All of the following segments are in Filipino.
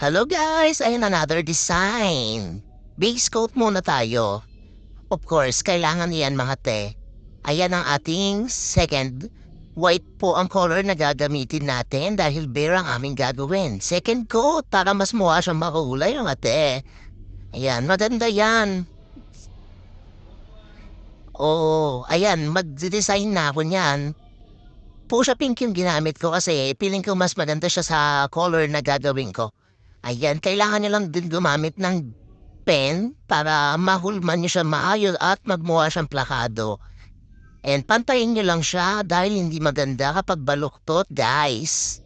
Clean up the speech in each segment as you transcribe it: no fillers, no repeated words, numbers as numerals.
Hello guys! Ayan another design. Base coat muna tayo. Of course, kailangan yan mga te. Ayan ang ating second. White po ang color na gagamitin natin dahil bear ang aming gagawin. Second coat para mas mukha siyang makulay mga te. Ayan, maganda yan. Oo, ayan, mag-design na ako niyan. Fuchsia pink yung ginamit ko kasi feeling ko mas maganda siya sa color na gagawin ko. Ayan, kailangan niyo lang din gumamit ng pen para mahulman niyo siya maayos at magmukha siyang plakado. And pantayin niyo lang siya dahil hindi maganda kapag baluktot, guys.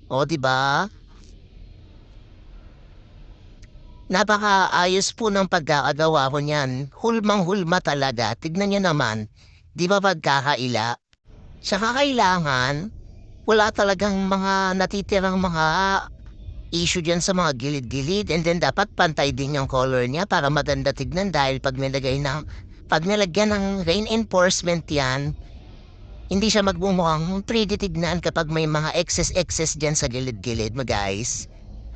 O, di ba? Napakaayos po ng pagkakagawa ko niyan. Hulmang-hulma talaga. Tignan niyo naman. Di ba pagkakaila? Saka kailangan, wala talagang mga natitirang mga issue dyan sa mga gilid-gilid and then dapat pantay din yung color niya para maganda tignan dahil pag nilagyan ng rain enforcement yan, hindi siya magmumukhang 3D tignan kapag may mga excess dyan sa gilid-gilid mo guys.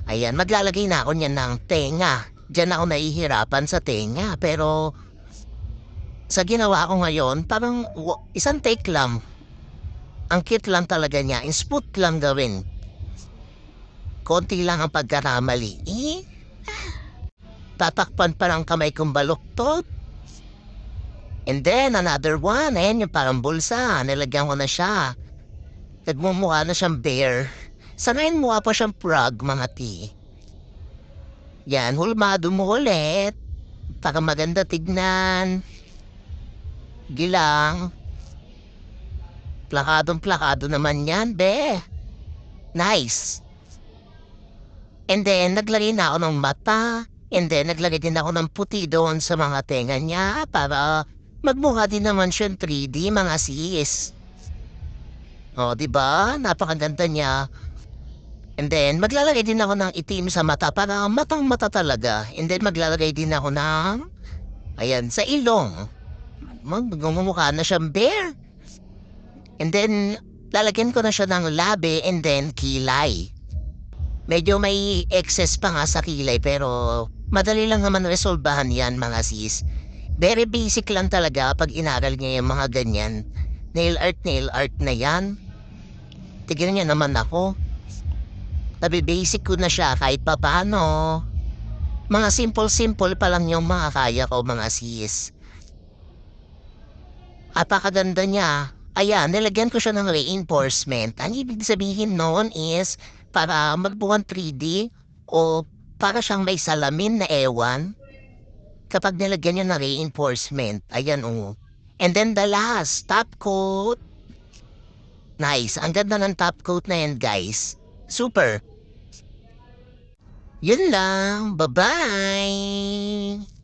Ayan, maglalagay na ako niyan ng tenga. Diyan ako nahihirapan sa tenga pero sa ginawa ko ngayon, parang isang take lang. Ang cute lang talaga niya, smooth lang gawin. Konti lang ang pagkakamali. Tatakpan pa ng kamay kong baluktot. And then, another one. Ayan yung parang bulsa. Nilagyan ko na siya. Nagmumukha na siyang bear. Sanayin mukha pa siyang frog, mga ti. Yan, hulmado mo ulit. Para maganda tignan. Gilang. Plakadong-plakado naman yan, be. Nice. And then, naglagay na ako ng mata. And then, naglagay din ako ng puti doon sa mga tenga niya para magmukha din naman siyang 3D, mga sis. O, diba? Napakaganda niya. And then, maglalagay din ako ng itim sa mata para matang-mata talaga. And then, maglalagay din ako ng, ayan, sa ilong. Magmumukha na siyang bear. And then, lalagyan ko na siya ng labi and then kilay. Medyo may excess pa nga sa kilay pero madali lang naman resolbahan yan mga sis. Very basic lang talaga pag inaral niya yung mga ganyan. Nail art na yan. Tignan niya naman ako. Tabi basic ko na siya kahit paano. Mga simple pa lang yung mga kaya ko mga sis. Apakaganda niya. Ayan, nilagyan ko siya ng reinforcement. Ang ibig sabihin noon is para magbuwan 3D o para siyang may salamin na ewan kapag nilagyan niya ng reinforcement. Ayan o. And then the last, top coat. Nice. Ang ganda ng top coat na yan, guys. Super. Yun lang. Bye-bye.